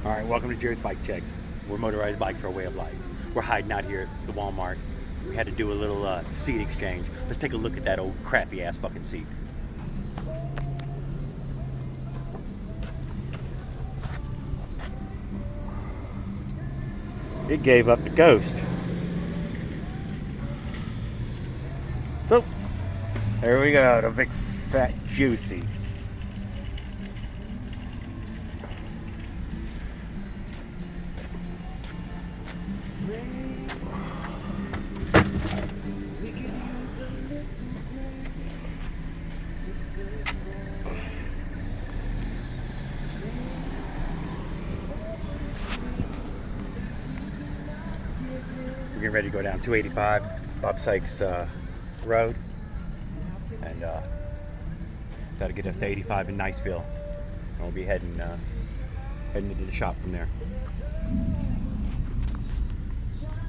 All right, welcome to Jared's Bike Checks. We're motorized bikes are a way of life. We're hiding out here at the Walmart. We had to do a little seat exchange. Let's take a look at that old crappy ass fucking seat. It gave up the ghost. So, there we go, the big fat juicy. We're getting ready to go down 285, Bob Sykes Road, and that'll get us to 85 in Niceville, and we'll be heading into the shop from there.